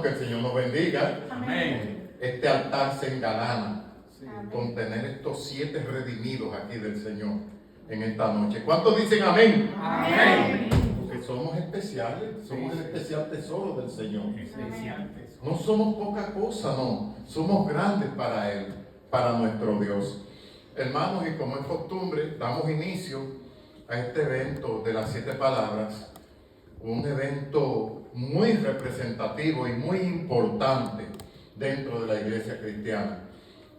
Que el Señor nos bendiga. Amén. Este altar se engalana Amén. con tener estos 7 redimidos aquí del Señor en esta noche. ¿Cuántos dicen amén? Amén. Porque somos especiales, somos el especial tesoro del Señor. Especial tesoro. No somos poca cosa, no. Somos grandes para Él, para nuestro Dios. Hermanos, y como es costumbre, damos inicio a este evento de las 7 palabras. Un evento muy representativo y muy importante dentro de la iglesia cristiana,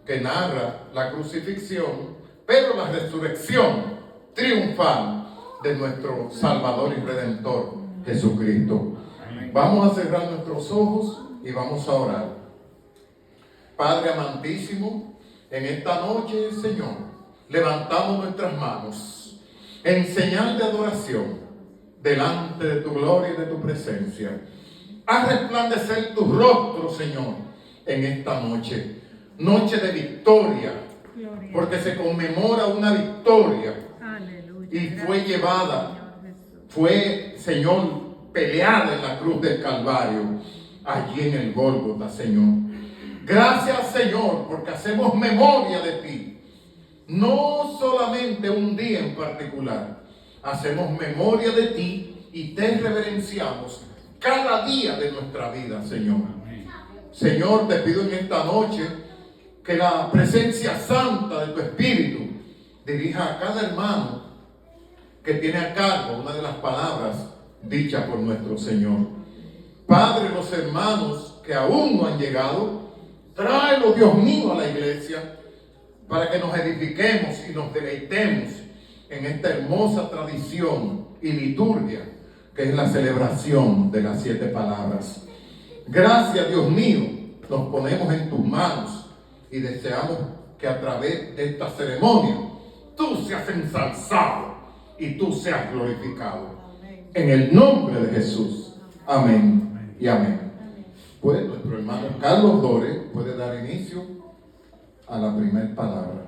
que narra la crucifixión, pero la resurrección triunfal de nuestro Salvador y Redentor, Jesucristo. Vamos a cerrar nuestros ojos y vamos a orar. Padre amantísimo, en esta noche, Señor, levantamos nuestras manos en señal de adoración delante de tu gloria y de tu presencia. Haz resplandecer tu rostro, Señor, en esta noche. Noche de victoria, porque se conmemora una victoria. Aleluya. Y fue llevada, fue, Señor, peleada en la cruz del Calvario, allí en el Gólgota, Señor. Gracias, Señor, porque hacemos memoria de ti. No solamente un día en particular. Hacemos memoria de ti y te reverenciamos cada día de nuestra vida, Señor. Señor, te pido en esta noche que la presencia santa de tu Espíritu dirija a cada hermano que tiene a cargo una de las palabras dichas por nuestro Señor. Padre, los hermanos que aún no han llegado, tráelos, Dios mío, a la iglesia para que nos edifiquemos y nos deleitemos en esta hermosa tradición y liturgia que es la celebración de las 7 palabras. Gracias, Dios mío, nos ponemos en tus manos y deseamos que a través de esta ceremonia tú seas ensalzado y tú seas glorificado. En el nombre de Jesús. Amén y amén. Pues nuestro hermano Carlos Dore puede dar inicio a la primera palabra.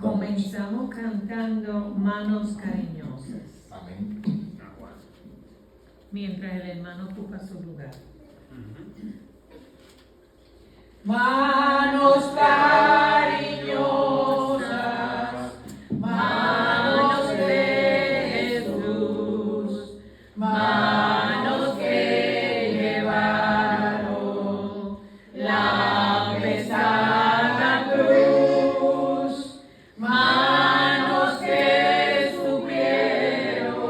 Comenzamos cantando Manos Cariñosas, Amén. mientras el hermano ocupa su lugar. Manos cariñosas, manos de Jesús, manos que llevaron la pesada cruz, manos que supieron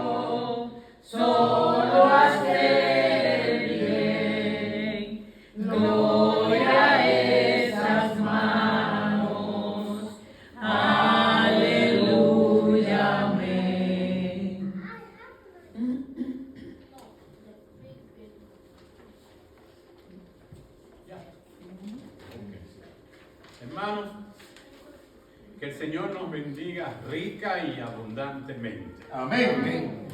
solo hacer bien. Gloria a esas manos, aleluya, amén. Hermanos, que el Señor nos bendiga rica y abundantemente. Amén.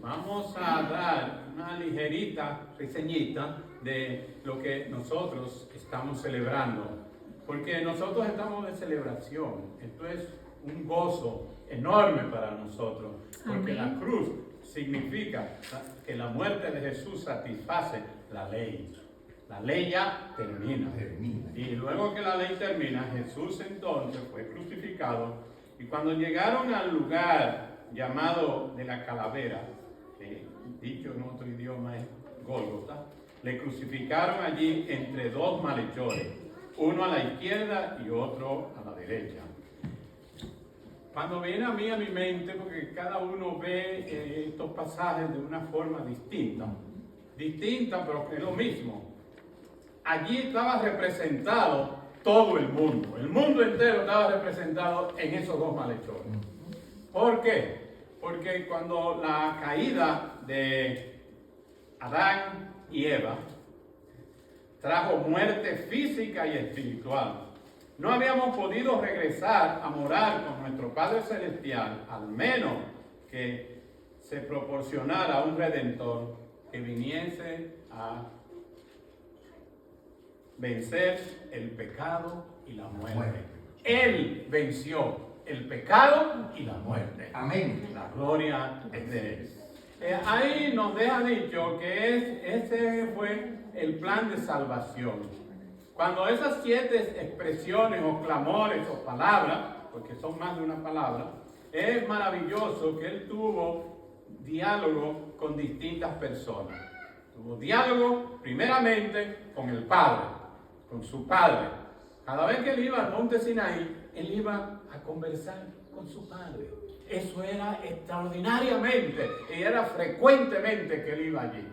Vamos a dar una ligerita reseñita de lo que nosotros estamos celebrando, porque nosotros estamos de celebración. Esto es un gozo enorme para nosotros, porque Amén. la cruz significa que la muerte de Jesús satisface la ley. La ley ya termina. Y luego que la ley termina, Jesús entonces fue crucificado. Y cuando llegaron al lugar llamado de la calavera, que dicho en otro idioma es Gólgota, le crucificaron allí entre 2 malhechores, uno a la izquierda y otro a la derecha. Cuando viene a mi mente, porque cada uno ve estos pasajes de una forma distinta, pero que es lo mismo. Allí estaba representado todo el mundo entero estaba representado en esos 2 malhechores. ¿Por qué? Porque cuando la caída de Adán y Eva trajo muerte física y espiritual, no habíamos podido regresar a morar con nuestro Padre Celestial, al menos que se proporcionara un Redentor que viniese a vencer el pecado y la muerte. Él venció el pecado y la muerte. Amén. La gloria es de Él. Ahí nos deja dicho que ese fue el plan de salvación. Cuando esas 7 expresiones o clamores o palabras, porque son más de una palabra, es maravilloso que él tuvo diálogo con distintas personas. Tuvo diálogo primeramente con el Padre, con su Padre. Cada vez que él iba al monte Sinaí, él iba a conversar con su Padre. Eso era extraordinariamente y era frecuentemente que él iba allí.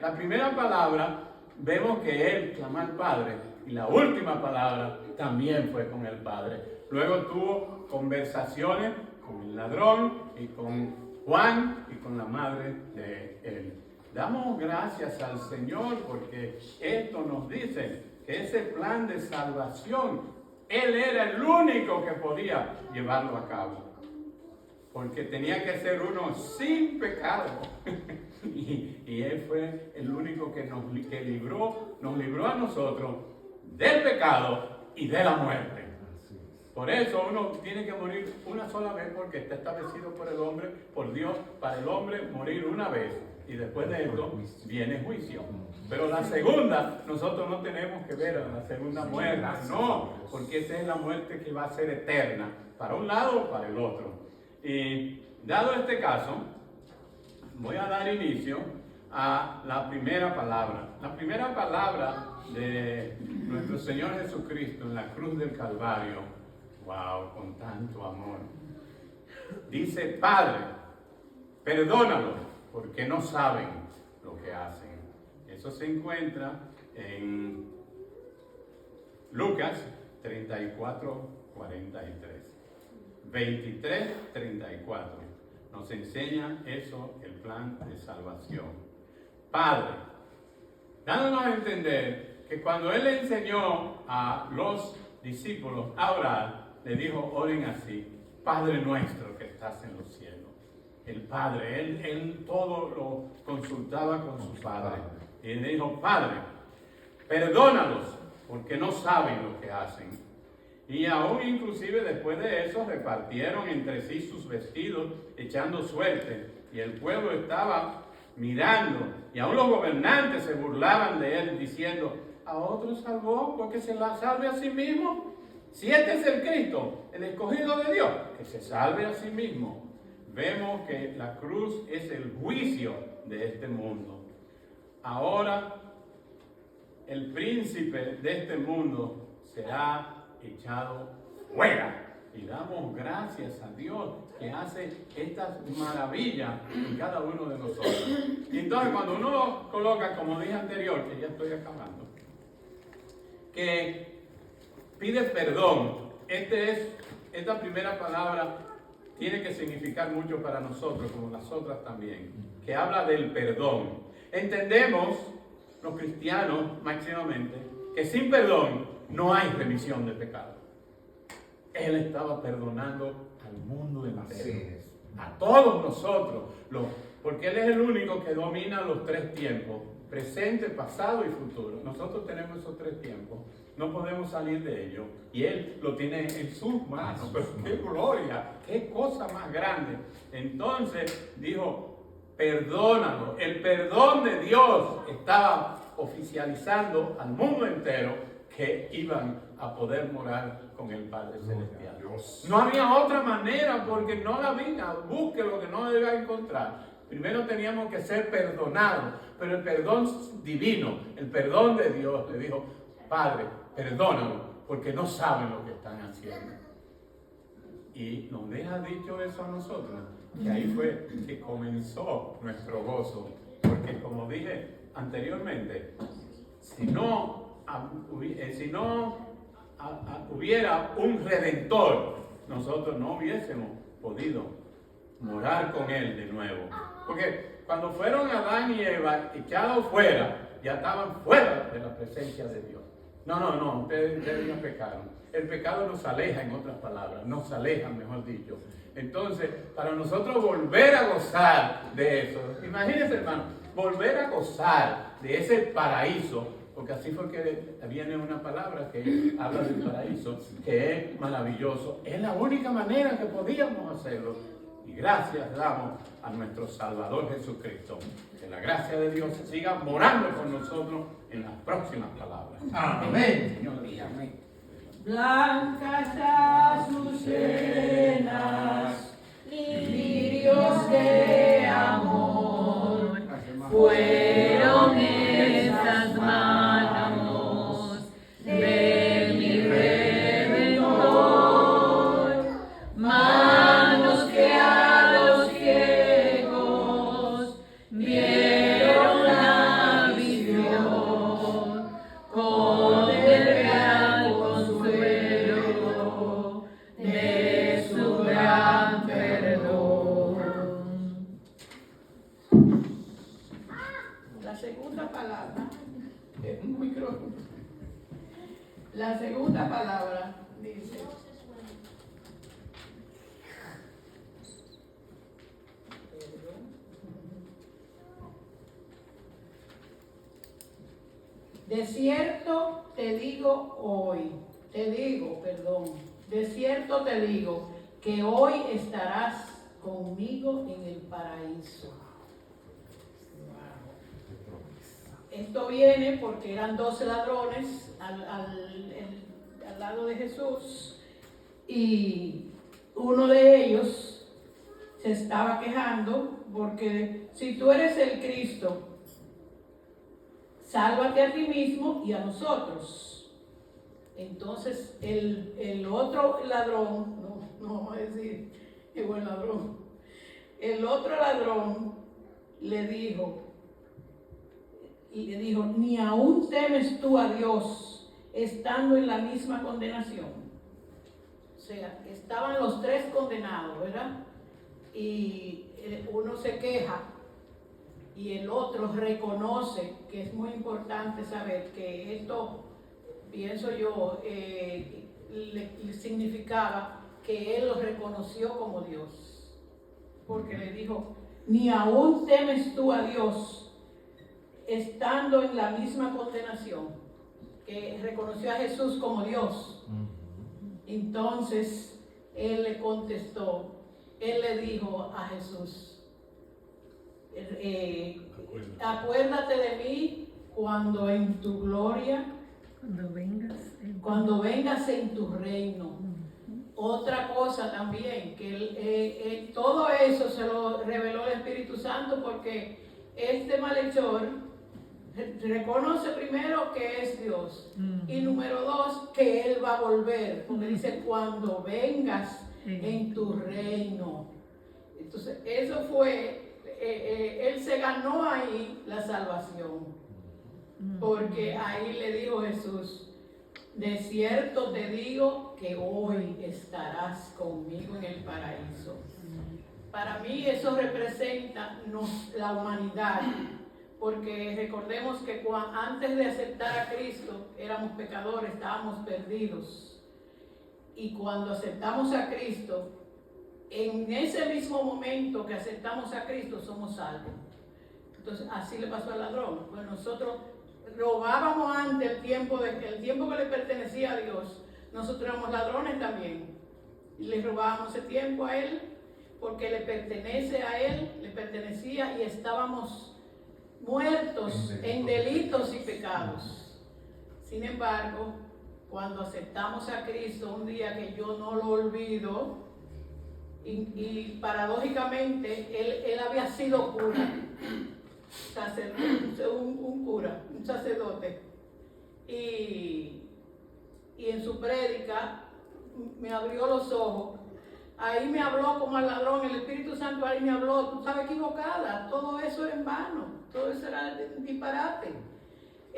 La primera palabra, vemos que él clamó al Padre, y la última palabra también fue con el Padre. Luego tuvo conversaciones con el ladrón y con Juan y con la madre de él. Damos gracias al Señor porque esto nos dice que ese plan de salvación, Él era el único que podía llevarlo a cabo. Porque tenía que ser uno sin pecado. y Él fue el único que nos libró a nosotros del pecado y de la muerte. Por eso uno tiene que morir una sola vez, porque está establecido por el hombre, por Dios, para el hombre morir una vez. Y después de esto viene juicio. Pero la segunda, nosotros no tenemos que ver a la segunda muerte, no, porque esa es la muerte que va a ser eterna, para un lado o para el otro. Y dado este caso, voy a dar inicio a la primera palabra. La primera palabra de nuestro Señor Jesucristo en la cruz del Calvario. Wow, con tanto amor. Dice: Padre, perdónalo, porque no saben lo que hacen. Eso se encuentra en Lucas 34, 43. 23, 34. Nos enseña eso, el plan de salvación. Padre, dándonos a entender que cuando Él le enseñó a los discípulos a orar, le dijo: oren así: Padre nuestro que estás en los cielos. El Padre, él todo lo consultaba con su Padre. Y le dijo: Padre, perdónalos, porque no saben lo que hacen. Y aún inclusive después de eso repartieron entre sí sus vestidos, echando suerte. Y el pueblo estaba mirando. Y aún los gobernantes se burlaban de él, diciendo: a otros salvó, porque se la salve a sí mismo. Si este es el Cristo, el escogido de Dios, que se salve a sí mismo. Vemos que la cruz es el juicio de este mundo. Ahora el príncipe de este mundo será echado fuera. Y damos gracias a Dios que hace estas maravillas en cada uno de nosotros. Y entonces cuando uno coloca, como dije anterior, que ya estoy acabando, que pide perdón, esta primera palabra tiene que significar mucho para nosotros, como las otras también, que habla del perdón. Entendemos, los cristianos máximamente, que sin perdón no hay remisión de pecado. Él estaba perdonando al mundo entero, a todos nosotros, porque Él es el único que domina los 3 tiempos, presente, pasado y futuro. Nosotros tenemos esos 3 tiempos, no podemos salir de ellos, y Él lo tiene en sus manos. Pero qué gloria, qué cosa más grande. Entonces dijo: perdónalo. El perdón de Dios estaba oficializando al mundo entero que iban a poder morar con el Padre Celestial. No había otra manera, porque no la había. Busque lo que no debe encontrar. Primero teníamos que ser perdonados, pero el perdón divino, el perdón de Dios, le dijo: Padre, perdónalo, porque no saben lo que están haciendo. Y nos deja dicho eso a nosotros, que ahí fue que comenzó nuestro gozo, porque como dije anteriormente, si no hubiera un redentor, nosotros no hubiésemos podido morar con Él de nuevo. Porque cuando fueron Adán y Eva echados fuera, ya estaban fuera de la presencia de Dios. No, ustedes ya pecaron. El pecado nos aleja, en otras palabras, nos aleja, mejor dicho. Entonces, para nosotros volver a gozar de eso, imagínense, hermano, volver a gozar de ese paraíso, porque así fue que viene una palabra que habla del paraíso, que es maravilloso. Es la única manera que podíamos hacerlo. Y gracias damos a nuestro Salvador Jesucristo. Que la gracia de Dios siga morando con nosotros en las próximas palabras. Amén. Señor, amén. Blancas azucenas, lirios de amor, fueron esas manos de mi Redentor, manos que a los ciegos vieron la visión, con el real consuelo de su gran perdón. La segunda palabra, un micrófono. La segunda palabra dice: de cierto te digo que hoy estarás conmigo en el paraíso. Esto viene porque eran 12 ladrones al lado de Jesús, y uno de ellos se estaba quejando porque si tú eres el Cristo, sálvate a ti mismo y a nosotros. Entonces el otro ladrón, no vamos a decir qué buen ladrón, el otro ladrón le dijo, ni aún temes tú a Dios estando en la misma condenación. O sea, estaban los tres condenados, ¿verdad? Y uno se queja y el otro reconoce, que es muy importante saber que esto, pienso yo, le significaba que él lo reconoció como Dios, porque le dijo, ni aún temes tú a Dios estando en la misma condenación, que reconoció a Jesús como Dios. Entonces él le contestó, él le dijo a Jesús, acuérdate de mí cuando en tu gloria, cuando vengas en tu reino. Otra cosa también, que todo eso se lo reveló el Espíritu Santo, porque este malhechor reconoce primero que es Dios, y número 2, que Él va a volver, porque dice, cuando vengas en tu reino. Entonces, eso fue, Él se ganó ahí la salvación, porque ahí le dijo Jesús, de cierto te digo que hoy estarás conmigo en el paraíso. Para mí eso representa la humanidad, porque recordemos que antes de aceptar a Cristo éramos pecadores, estábamos perdidos, y cuando aceptamos a Cristo, en ese mismo momento que aceptamos a Cristo somos salvos. Entonces así le pasó al ladrón. Pues nosotros robábamos antes el tiempo que le pertenecía a Dios. Nosotros éramos ladrones también, y le robábamos ese tiempo a Él, porque le pertenece a Él, le pertenecía, y estábamos muertos en delitos y pecados. Sin embargo, cuando aceptamos a Cristo, un día que yo no lo olvido, y paradójicamente él había sido cura, un sacerdote, y en su prédica me abrió los ojos. Ahí me habló como al ladrón, el Espíritu Santo ahí me habló, tú estabas equivocada, todo eso era en vano, todo eso era disparate,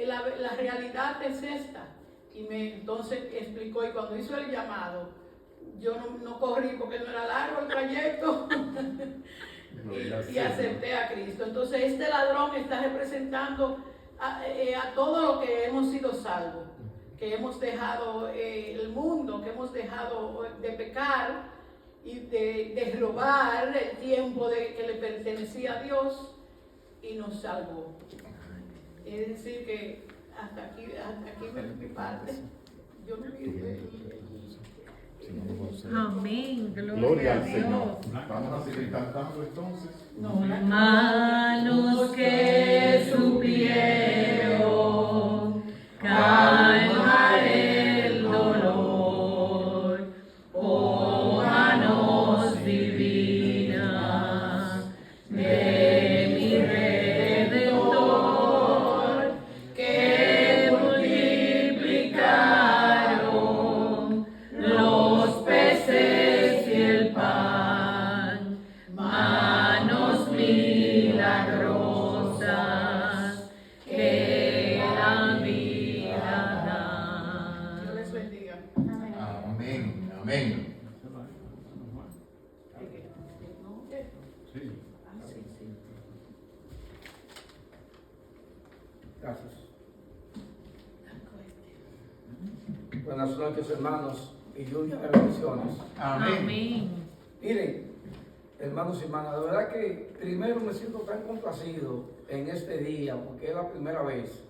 la realidad es esta. Y entonces explicó, y cuando hizo el llamado, yo no corrí porque no era largo el trayecto, y acepté a Cristo. Entonces este ladrón está representando a todo lo que hemos sido salvos, que hemos dejado el mundo, que hemos dejado de pecar y de robar el tiempo que le pertenecía a Dios, y nos salvó. Es decir que hasta aquí mi parte. Yo me Amén. Gloria al a Señor. Dios. Vamos a seguir cantando entonces. Manos que supieron calmar el dolor, oh manos divinas de mi Redentor, que multiplicaron los peces y el pan, manos milagrosas que la vida dan. Dios les bendiga. Amén, amén. Sí. Gracias. Buenas noches, hermanos, y lluvia de bendiciones. Amén. Amén. Miren, hermanos y hermanas, la verdad que primero me siento tan complacido en este día, porque es la primera vez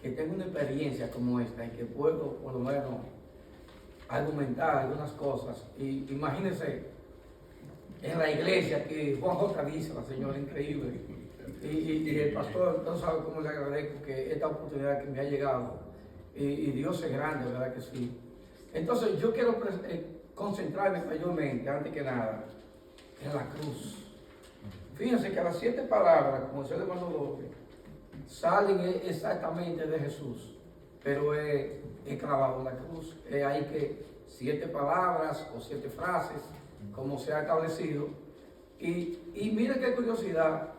que tengo una experiencia como esta y que puedo, por lo menos, argumentar algunas cosas. Y imagínense en la iglesia que Juan J. dice, la señora increíble, y el pastor no sabe cómo le agradezco que esta oportunidad que me ha llegado, y Dios es grande, ¿verdad que sí? Entonces yo quiero concentrarme mayormente, antes que nada, en la cruz. Fíjense que las 7 palabras, como decía el hermano López, salen exactamente de Jesús, pero es clavado en la cruz. Es ahí que 7 palabras o 7 frases, como se ha establecido. Y miren qué curiosidad,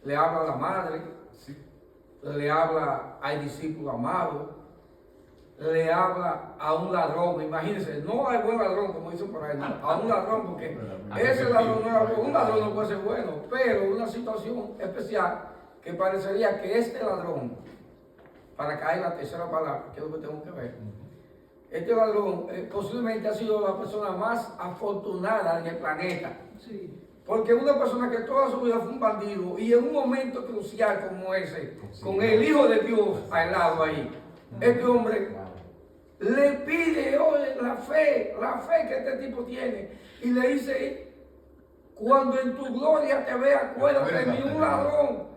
le habla a la madre, le habla al discípulo amado, le habla a un ladrón. Imagínense, no al buen ladrón, como dicen por ahí, no, a un ladrón, porque ese ladrón no era bueno. Un ladrón no puede ser bueno, pero una situación especial que parecería que este ladrón, para caer la tercera palabra, que es lo que tengo que ver, este ladrón posiblemente ha sido la persona más afortunada en el planeta. Sí. Porque una persona que toda su vida fue un bandido y en un momento crucial como ese, con el Hijo de Dios al lado ahí, este hombre le pide, oye, la fe que este tipo tiene, y le dice, cuando en tu gloria te vea, acuérdate de mí, un ladrón.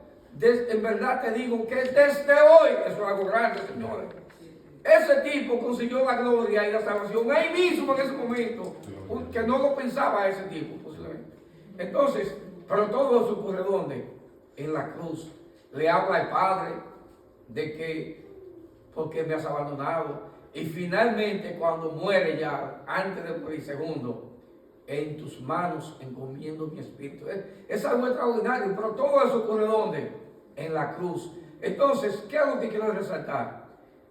En verdad te digo que desde hoy, eso es algo grande, señores, ese tipo consiguió la gloria y la salvación ahí mismo en ese momento, que no lo pensaba ese tipo posiblemente. Entonces, pero todo eso ocurre ¿dónde? En la cruz. Le habla al Padre de que, porque me has abandonado, y finalmente cuando muere ya, antes de morir, segundo, en tus manos encomiendo mi espíritu. Es algo extraordinario, pero todo eso ocurre ¿dónde? En la cruz. Entonces, ¿qué es lo que quiero resaltar?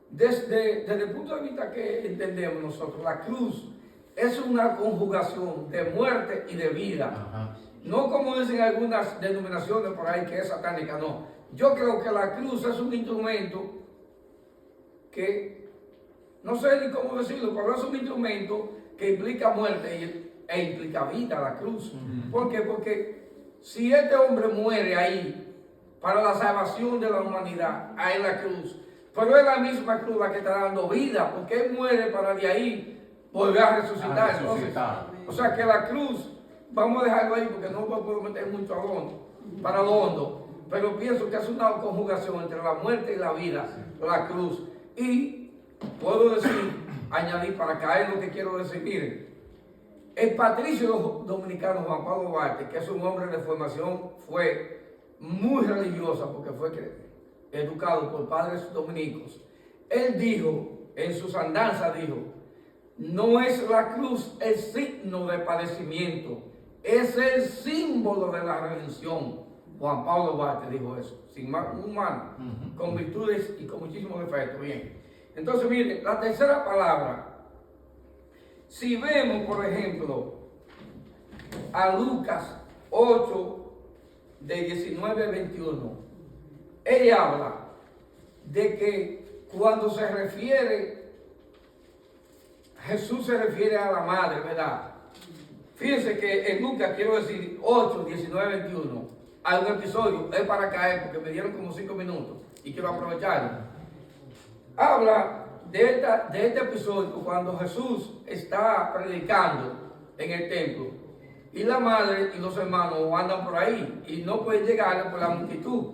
Desde el punto de vista que entendemos nosotros, la cruz es una conjugación de muerte y de vida. Ajá. No como dicen algunas denominaciones por ahí que es satánica, no. Yo creo que la cruz es un instrumento que, no sé ni cómo decirlo, pero es un instrumento que implica muerte e implica vida, la cruz. ¿Por qué? Porque si este hombre muere ahí para la salvación de la humanidad, ahí en la cruz, pero es la misma cruz la que está dando vida, porque él muere para de ahí volver a resucitar. Entonces, o sea que la cruz, vamos a dejarlo ahí porque no puedo meter mucho para lo hondo, pero pienso que es una conjugación entre la muerte y la vida, la cruz. Y puedo decir, añadir para caer lo que quiero decir, miren, el patricio dominicano Juan Pablo Duarte, que es un hombre de formación, fue muy religiosa porque fue educado por padres dominicos. Él dijo, en sus andanzas dijo, no es la cruz el signo de padecimiento, es el símbolo de la redención. Juan Pablo Duarte dijo eso, sin más humano, con virtudes y con muchísimos defectos. Bien, entonces miren, la tercera palabra, si vemos por ejemplo a Lucas 8, de 19 a 21, ella habla de que cuando se refiere, Jesús se refiere a la madre, ¿verdad? Fíjense que en Lucas, quiero decir, 8, 19, 21, hay un episodio, es para caer porque me dieron como 5 minutos y quiero aprovecharlo. Habla de este episodio, cuando Jesús está predicando en el templo y la madre y los hermanos andan por ahí y no pueden llegar por la multitud.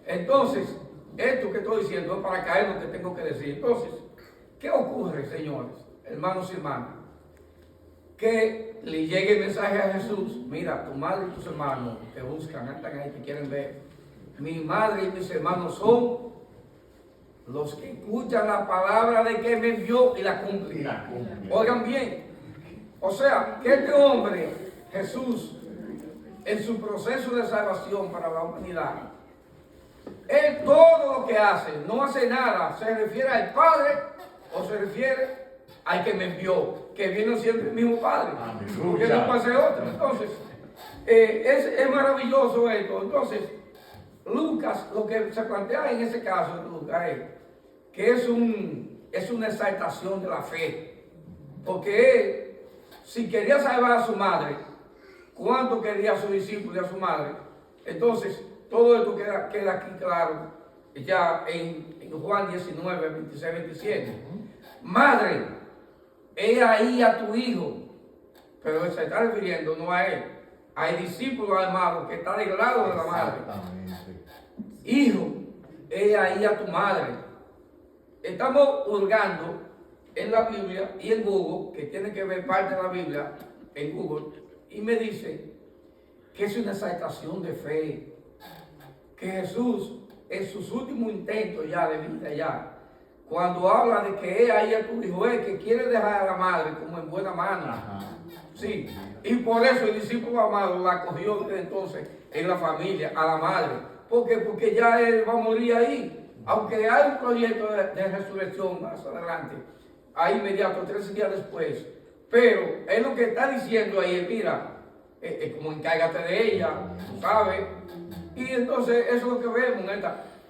Entonces, esto que estoy diciendo es para caer lo que tengo que decir. Entonces, ¿qué ocurre, señores, hermanos y hermanas? Que le llegue el mensaje a Jesús: mira, tu madre y tus hermanos te buscan, están ahí, te quieren ver. Mi madre y mis hermanos son los que escuchan la palabra de que me envió y la cumplen. Oigan bien, o sea, que este hombre, Jesús, en su proceso de salvación para la humanidad, él todo lo que hace, no hace nada, se refiere al Padre o se refiere al que me envió, que viene siendo el mismo Padre, porque no puede ser otro. Entonces, es maravilloso esto. Entonces, Lucas, lo que se plantea en ese caso de Lucas es que es una exaltación de la fe, porque él, si quería salvar a su madre, ¿cuánto quería a su discípulo y a su madre? Entonces, todo esto queda aquí claro ya en Juan 19, 26, 27. Madre, he ahí a tu hijo. Pero él se está refiriendo no a él, al discípulo amado que está del lado de la madre. Hijo, he ahí a tu madre. Estamos hurgando en la Biblia y en Google, que tiene que ver parte de la Biblia en Google, y me dice que es una exaltación de fe, que Jesús en sus últimos intentos ya de vida ya, cuando habla de que he ahí a tu hijo, es que quiere dejar a la madre como en buena mano. Sí, y por eso el discípulo amado la acogió desde entonces en la familia, a la madre. ¿Por qué? Porque ya él va a morir ahí. Aunque hay un proyecto de resurrección más adelante, ahí inmediato, 13 días después. Pero él lo que está diciendo ahí es, mira, como encárgate de ella, tú sabes. Y entonces eso es lo que vemos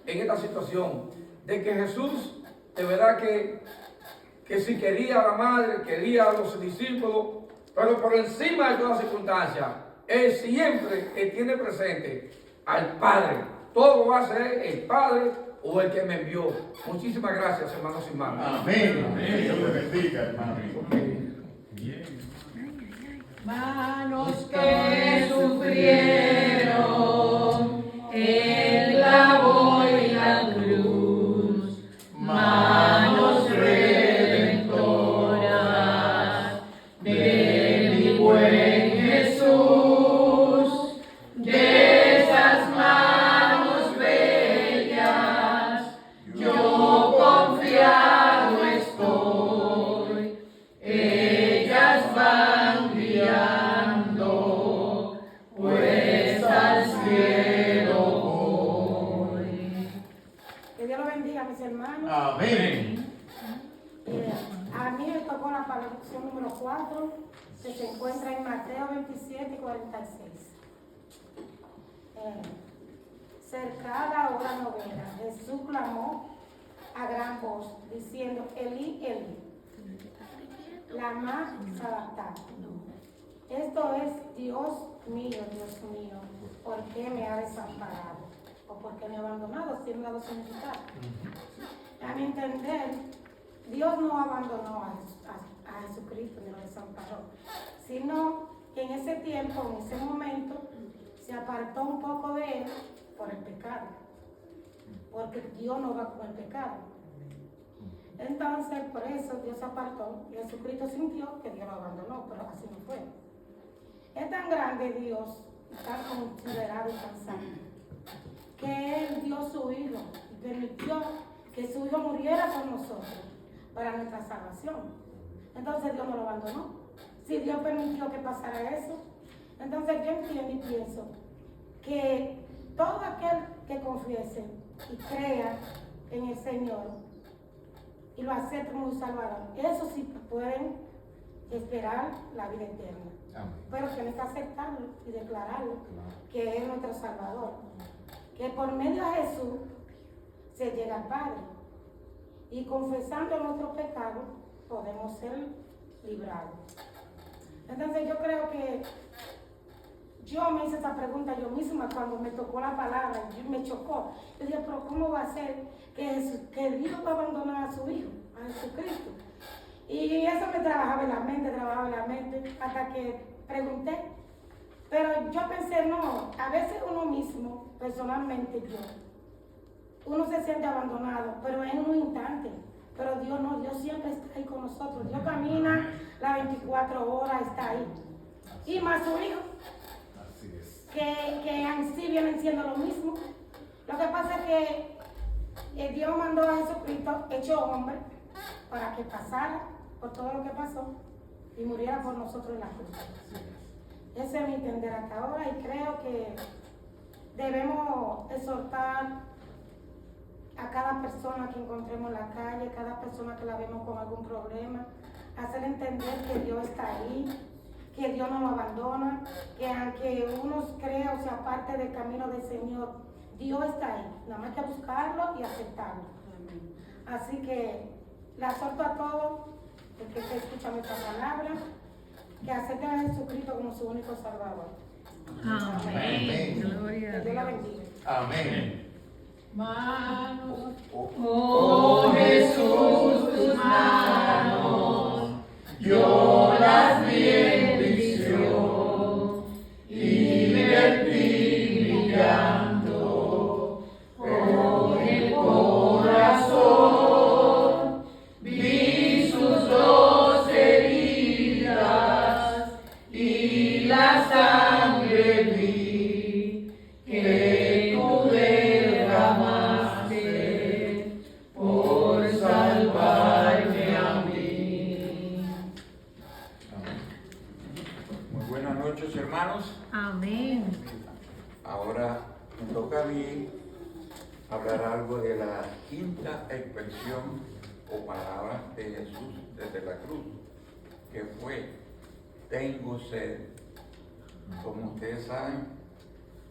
en esta situación, de que Jesús, de verdad que si quería a la madre, quería a los discípulos, pero por encima de todas las circunstancias, él siempre tiene presente al Padre. Todo va a ser el Padre o el que me envió. Muchísimas gracias, hermanos y hermanas. Amén. Amén. Dios le bendiga, hermano. Manos que sufrieron el clavo y la cruz, manos redentoras de mi buen Jesús, de esas manos bellas, yo confiado estoy, ellas van guiando, pues al cielo voy. Que Dios lo bendiga, mis hermanos. Amén. A mí me tocó la lección número 4, que se encuentra en Mateo 27 y 46. Cercada la hora novena, Jesús clamó a gran voz, diciendo: Elí, Elí, lama sabactani. Esto es: Dios mío, ¿por qué me ha desamparado? ¿O por qué me ha abandonado? Tiene un lado significado. A mi entender, Dios no abandonó a Jesucristo ni lo desamparó, sino que en ese tiempo, en ese momento, se apartó un poco de él por el pecado, porque Dios no va con el pecado. Entonces, por eso Dios se apartó y Jesucristo sintió que Dios lo abandonó, pero así no fue. Es tan grande Dios, tan considerado y tan santo, que Él dio su Hijo y permitió que su Hijo muriera por nosotros, para nuestra salvación. Entonces Dios no lo abandonó. Si Dios permitió que pasara eso, entonces yo entiendo y pienso que todo aquel que confiese y crea en el Señor y lo acepte como un Salvador, eso sí pueden esperar la vida eterna. Amén. Pero tienen que aceptarlo y declararlo, que es nuestro Salvador. Que por medio de Jesús se llega al Padre. Y confesando nuestros pecados, podemos ser librados. Entonces yo creo que yo me hice esta pregunta yo misma cuando me tocó la palabra, y me chocó. Yo dije, pero ¿cómo va a ser que Dios va a abandonar a su Hijo, a Jesucristo. Y eso me trabajaba en la mente, hasta que pregunté. Pero yo pensé, no, a veces uno mismo, personalmente uno se siente abandonado, pero en un instante. Pero Dios no, Dios siempre está ahí con nosotros. Dios camina las 24 horas, está ahí. Y más su hijo, que en sí vienen siendo lo mismo. Lo que pasa es que Dios mandó a Jesucristo, hecho hombre, para que pasara por todo lo que pasó y muriera por nosotros en la cruz. Ese es mi entender hasta ahora y creo que debemos exhortar a cada persona que encontremos en la calle, cada persona que la vemos con algún problema, hacer entender que Dios está ahí, que Dios no nos abandona, que aunque uno crea o sea parte del camino del Señor, Dios está ahí, nada más que buscarlo y aceptarlo. Así que le exhorto a todos, el que esté escuchando esta palabra, que acepten a Jesucristo como su único Salvador. Amén. Que Dios la bendiga. Amén. Manos, Oh Jesús, tus manos, yo las bendición y vertí mi llanto por el corazón, vi sus dos heridas y la sangre vi que tú derramaste por salvarme a mí. Muy buenas noches, hermanos. Amén. Ahora me toca a mí hablar algo de la quinta expresión o palabra de Jesús desde la cruz, que fue: tengo sed. Como ustedes saben,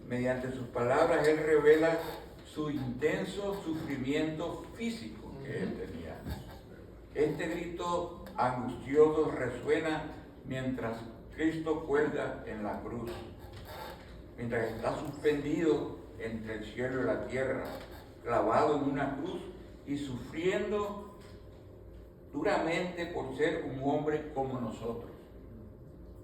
mediante sus palabras Él revela su intenso sufrimiento físico que Él tenía. Este grito angustioso resuena mientras Cristo cuelga en la cruz, mientras está suspendido entre el cielo y la tierra, clavado en una cruz y sufriendo duramente por ser un hombre como nosotros,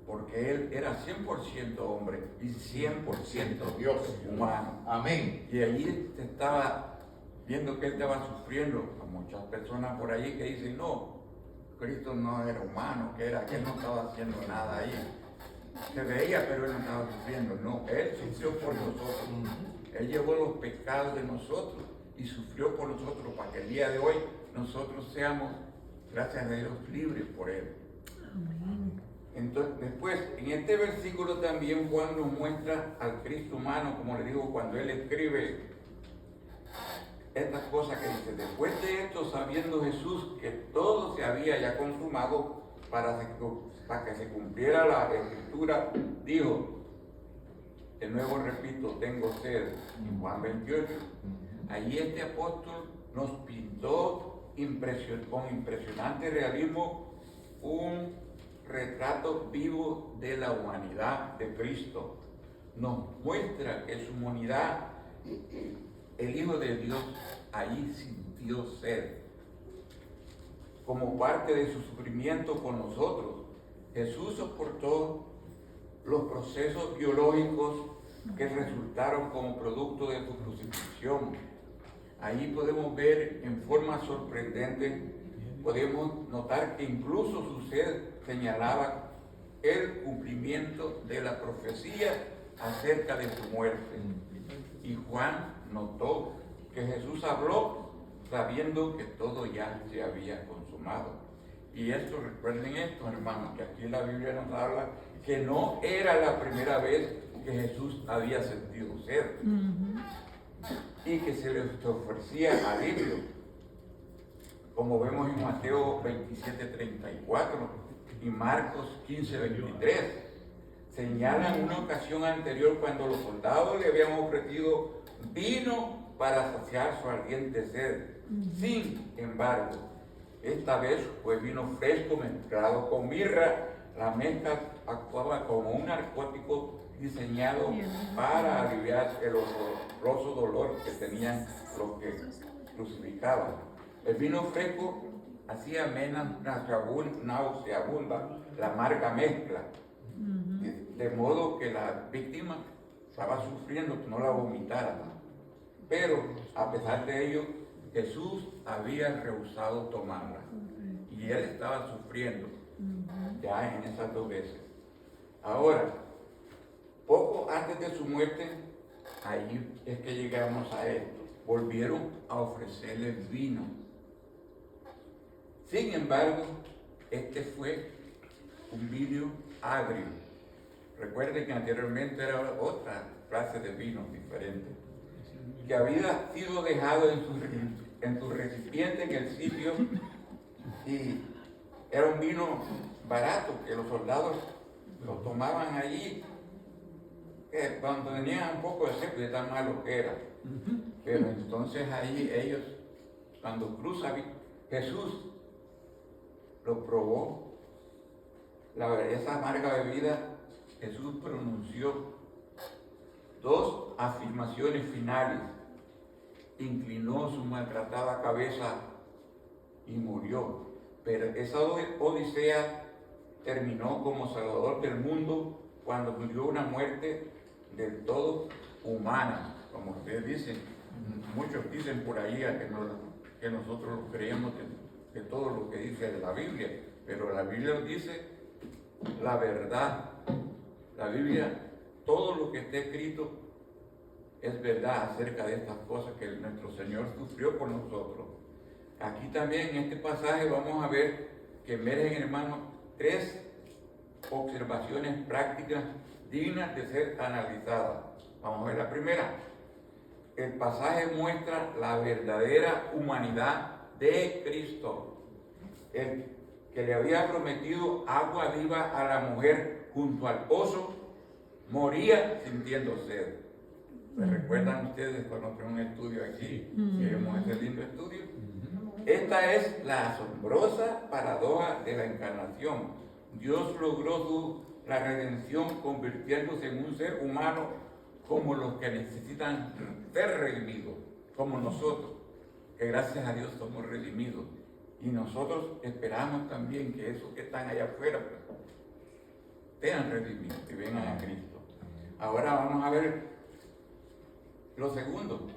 porque Él era 100% hombre y 100% Dios humano. Amén. Y allí te estaba viendo que Él estaba sufriendo. A muchas personas por allí que dicen, no, Cristo no era humano, que Él no estaba haciendo nada ahí. Se veía, pero Él no estaba sufriendo. No, Él sufrió por nosotros. Él llevó los pecados de nosotros y sufrió por nosotros para que el día de hoy nosotros seamos, gracias a Dios, libres por Él. Entonces, después, en este versículo también Juan nos muestra al Cristo humano, como le digo, cuando él escribe estas cosas que dice: después de esto, sabiendo Jesús que todo se había ya consumado para que se cumpliera la escritura, dijo, de nuevo repito, tengo sed, en Juan 28. Allí este apóstol nos pintó con impresionante realismo un retrato vivo de la humanidad de Cristo. Nos muestra que su humanidad, el Hijo de Dios, allí sintió sed. Como parte de su sufrimiento con nosotros, Jesús soportó los procesos biológicos que resultaron como producto de su crucifixión. Ahí podemos ver en forma sorprendente, podemos notar que incluso su sed señalaba el cumplimiento de la profecía acerca de su muerte. Y Juan notó que Jesús habló sabiendo que todo ya se había consumado. Y esto, recuerden esto, hermanos, que aquí la Biblia nos habla que no era la primera vez que Jesús había sentido sed y que se le ofrecía alivio, como vemos en Mateo 27:34 y Marcos 15:23. Señalan una ocasión anterior cuando los soldados le habían ofrecido vino para saciar su ardiente sed. Sin embargo, esta vez fue vino fresco mezclado con mirra. La mezcla actuaba como un narcótico diseñado para aliviar el horroroso dolor que tenían los que crucificaban. El vino fresco hacía menos nauseabunda la amarga mezcla. De modo que la víctima estaba sufriendo que no la vomitara. Pero a pesar de ello, Jesús había rehusado tomarla. Y él estaba sufriendo ya en esas 2 veces. Ahora, poco antes de su muerte, ahí es que llegamos a él. Volvieron a ofrecerle vino. Sin embargo, este fue un vino agrio. Recuerden que anteriormente era otra clase de vino diferente, que había sido dejado en su recipiente en el sitio, y era un vino barato que los soldados lo tomaban allí, que cuando tenían un poco de sed de tan malo que era. Pero entonces ahí ellos, cuando cruza Jesús, lo probó, esa amarga bebida. Jesús pronunció 2 afirmaciones finales, inclinó su maltratada cabeza y murió. Pero esa odisea terminó como Salvador del mundo cuando murió una muerte del todo humana, como ustedes dicen. Muchos dicen por ahí que nosotros creemos de todo lo que dice de la Biblia, pero la Biblia dice la verdad. La Biblia, todo lo que está escrito es verdad acerca de estas cosas que nuestro Señor sufrió por nosotros. Aquí también en este pasaje vamos a ver que emergen, hermanos, 3 observaciones prácticas dignas de ser analizadas. Vamos a ver la primera. El pasaje muestra la verdadera humanidad de Cristo, el que le había prometido agua viva a la mujer junto al pozo, moría sintiendo sed. ¿Se recuerdan ustedes cuando fue un estudio aquí? Vimos ese lindo estudio. Esta es la asombrosa paradoja de la encarnación. Dios logró la redención convirtiéndose en un ser humano como los que necesitan ser redimidos, como nosotros, que gracias a Dios somos redimidos. Y nosotros esperamos también que esos que están allá afuera sean redimidos y vengan a Cristo. Ahora vamos a ver lo segundo.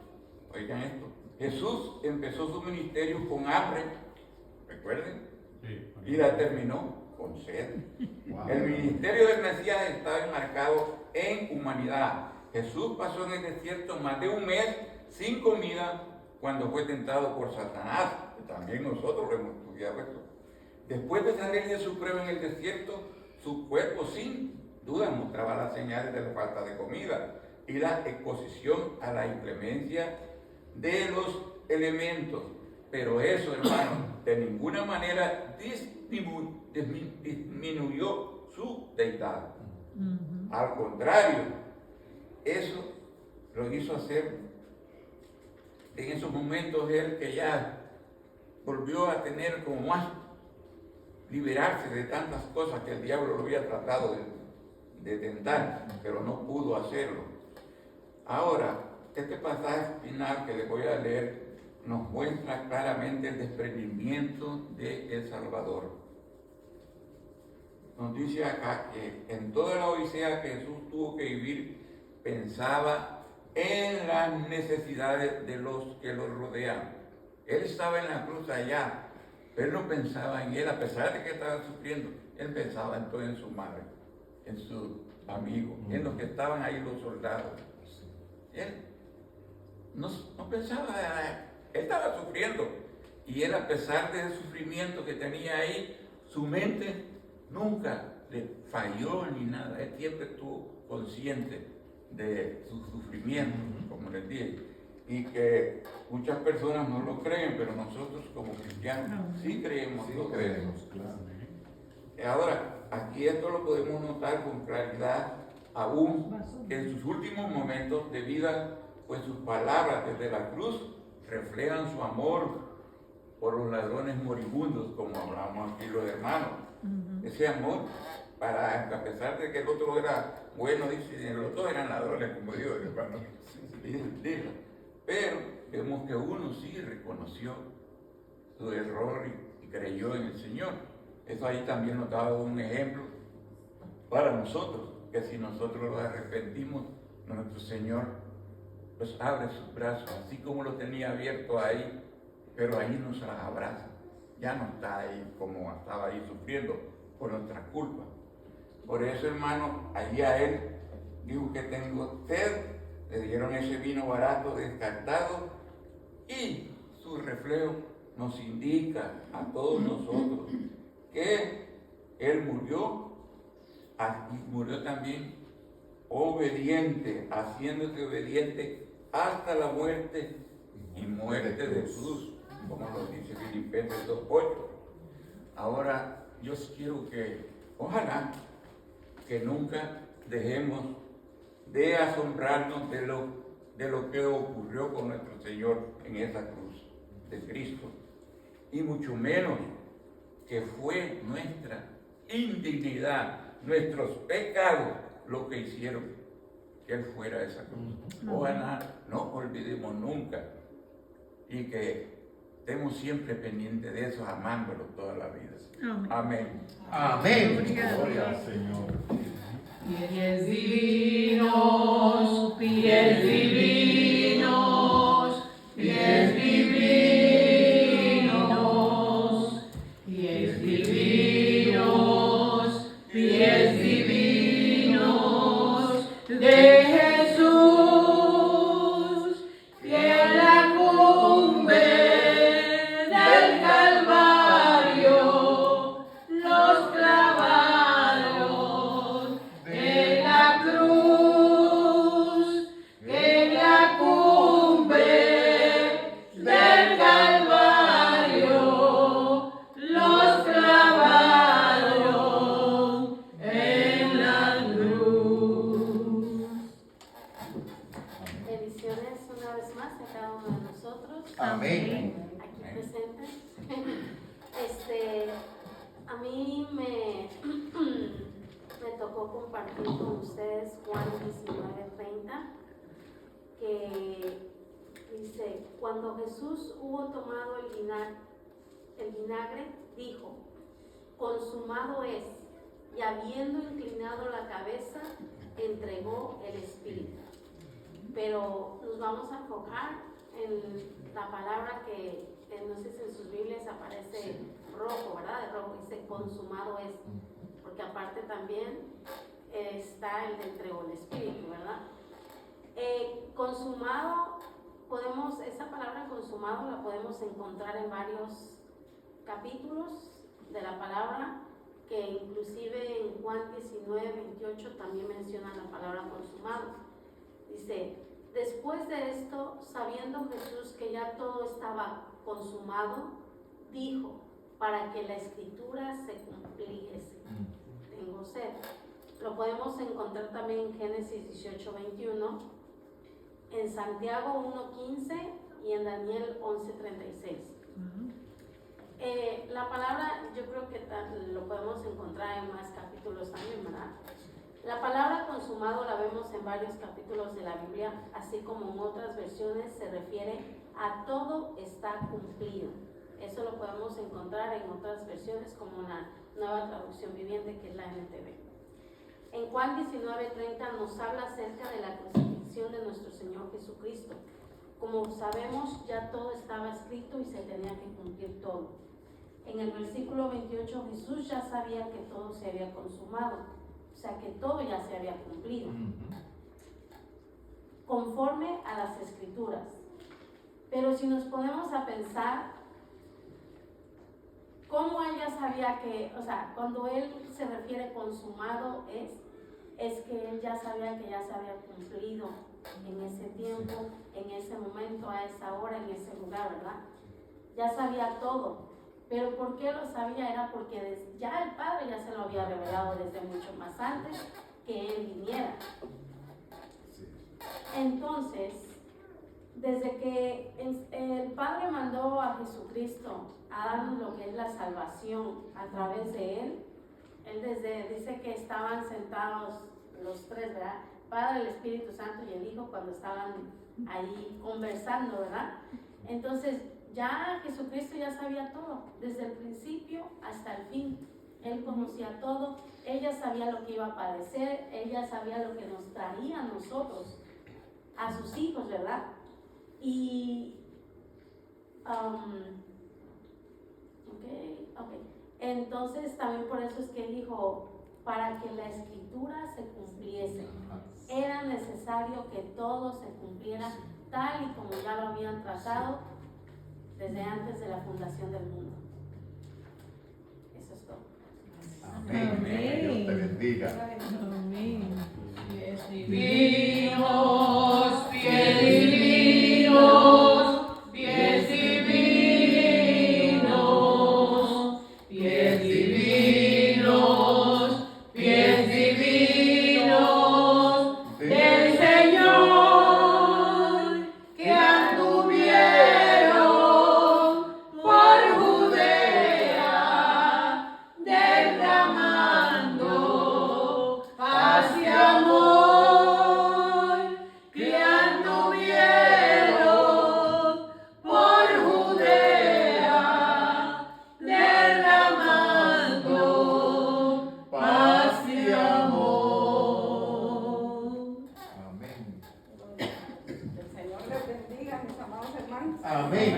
Oigan esto. Jesús empezó su ministerio con hambre, recuerden, y la terminó con sed. El ministerio del Mesías estaba enmarcado en humanidad. Jesús pasó en el desierto más de 1 mes sin comida cuando fue tentado por Satanás. También nosotros lo hemos estudiado esto. Después de salir de su prueba en el desierto, su cuerpo sin duda mostraba las señales de la falta de comida y la exposición a la inclemencia de los elementos. Pero eso, hermano, de ninguna manera disminuyó su deidad. Al contrario, eso lo hizo hacer en esos momentos él, que ya volvió a tener como más liberarse de tantas cosas que el diablo lo había tratado de tentar, pero no pudo hacerlo. Ahora, este pasaje final que les voy a leer nos muestra claramente el desprendimiento de El Salvador. Nos dice acá que en toda la odisea que Jesús tuvo que vivir, pensaba en las necesidades de los que lo rodean. Él estaba en la cruz allá, pero él no pensaba en él, a pesar de que estaba sufriendo. Él pensaba entonces en su madre, en sus amigos, en los que estaban ahí, los soldados. Él no pensaba, él estaba sufriendo. Y él, a pesar del sufrimiento que tenía ahí, su mente nunca le falló ni nada. Él siempre estuvo consciente de su sufrimiento, como les dije. Y que muchas personas no lo creen, pero nosotros como cristianos sí creemos, sí lo creemos. Ahora, aquí esto lo podemos notar con claridad, aún en sus últimos momentos de vida, pues sus palabras desde la cruz reflejan su amor por los ladrones moribundos, como hablamos aquí los hermanos. Ese amor, a pesar de que el otro era bueno, dice, los dos eran ladrones, como digo, hermano. Pero vemos que uno sí reconoció su error y creyó en el Señor. Eso ahí también nos da un ejemplo para nosotros, que si nosotros nos arrepentimos, nuestro Señor nos abre sus brazos, así como lo tenía abierto ahí, pero ahí nos las abraza. Ya no está ahí como estaba ahí sufriendo por nuestra culpa. Por eso, hermano, allí a él dijo que tengo sed, le dieron ese vino barato descartado y su reflejo nos indica a todos nosotros que él murió y murió también obediente, haciéndose obediente hasta la muerte y muerte de cruz, como lo dice Filipenses 2:8. Ahora, yo quiero que, ojalá, que nunca dejemos de asombrarnos de lo que ocurrió con nuestro Señor en esa cruz de Cristo, y mucho menos que fue nuestra indignidad, nuestros pecados, lo que hicieron que Él fuera a esa cruz. Ojalá no olvidemos nunca y que estemos siempre pendientes de eso, amándolo toda la vida. Amén. Amén. Gloria al Señor. Pies divinos, pies divinos, pies divinos, pies divinos, pies divinos de Jesús, y en la cumbre del Calvario los clavaron en la cruz, en la cumbre del Calvario los clavaron en la cruz. Bendiciones una vez más a cada uno de nosotros. Amén. Aquí presentes. A mí me tocó compartir con ustedes Juan 19:30, que dice: cuando Jesús hubo tomado el vinagre, dijo: consumado es, y habiendo inclinado la cabeza, entregó el espíritu. Pero nos vamos a enfocar en la palabra que no sé si en sus Biblias aparece rojo, ¿verdad? De rojo dice consumado es, porque aparte también está el de entregó el espíritu, ¿verdad? Consumado, esa palabra consumado la podemos encontrar en varios capítulos de la palabra, que inclusive en Juan 19:28 también menciona la palabra consumado. Dice: después de esto, sabiendo Jesús que ya todo estaba consumado, dijo, para que la escritura se cumpliese: tengo sed. Lo podemos encontrar también en Génesis 18:21, en Santiago 1:15 y en Daniel 11:36. La palabra, yo creo que lo podemos encontrar en más capítulos también, ¿verdad? La palabra consumado la vemos en varios capítulos de la Biblia, así como en otras versiones se refiere a todo está cumplido. Eso lo podemos encontrar en otras versiones como la Nueva Traducción Viviente, que es la NTV. En Juan 19:30 nos habla acerca de la crucifixión de nuestro Señor Jesucristo. Como sabemos, ya todo estaba escrito y se tenía que cumplir todo. En el versículo 28, Jesús ya sabía que todo se había consumado, o sea que todo ya se había cumplido, conforme a las Escrituras. Pero si nos ponemos a pensar, ¿cómo él ya sabía que, o sea, cuando él se refiere consumado es que él ya sabía que ya se había cumplido en ese tiempo, en ese momento, a esa hora, en ese lugar, ¿verdad? Ya sabía todo. Pero ¿por qué lo sabía? Era porque ya el Padre ya se lo había revelado desde mucho más antes que él viniera. Entonces, desde que el Padre mandó a Jesucristo a darnos lo que es la salvación a través de él dice que estaban sentados los tres, ¿verdad? Padre, el Espíritu Santo y el Hijo, cuando estaban ahí conversando, ¿verdad? Entonces, Ya Jesucristo ya sabía todo, desde el principio hasta el fin. Él conocía todo, ella sabía lo que iba a padecer, ella sabía lo que nos traía a nosotros, a sus hijos, ¿verdad? Y, entonces también por eso es que él dijo, para que la escritura se cumpliese, era necesario que todo se cumpliera tal y como ya lo habían trazado desde antes de la fundación del mundo. Eso es todo. Amén. Dios te bendiga. Amén. Pies divinos, pies divinos, pies divinos, pies divinos, pies divinos del Señor que anduvieron por Judea derramando paz y amor, que anduvieron por Judea derramando paz y amor. Amén. El Señor les bendiga, mis amados hermanos. Amén.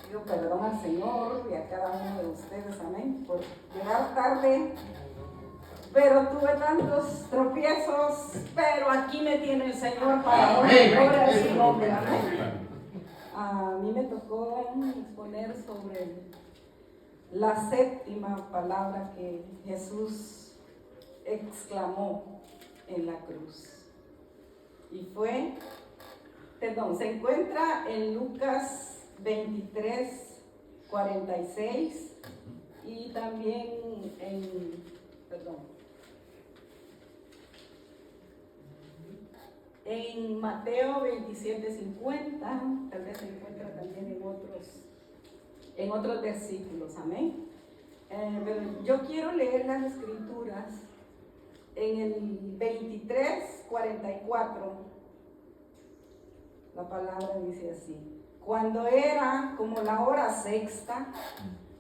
Pido perdón al Señor y a cada uno de ustedes, amén, por llegar tarde. Pero tuve tantos tropiezos, pero aquí me tiene el Señor para Amén. gloria a su nombre, amén. A mí me tocó exponer sobre la séptima palabra que Jesús exclamó en la cruz. Y fue, se encuentra en Lucas 23, 46 y también en Mateo 27, 50, tal vez se encuentra también en otros versículos, amén. Pero yo quiero leer las escrituras en el 23, 44. La palabra dice así: cuando era como la hora sexta,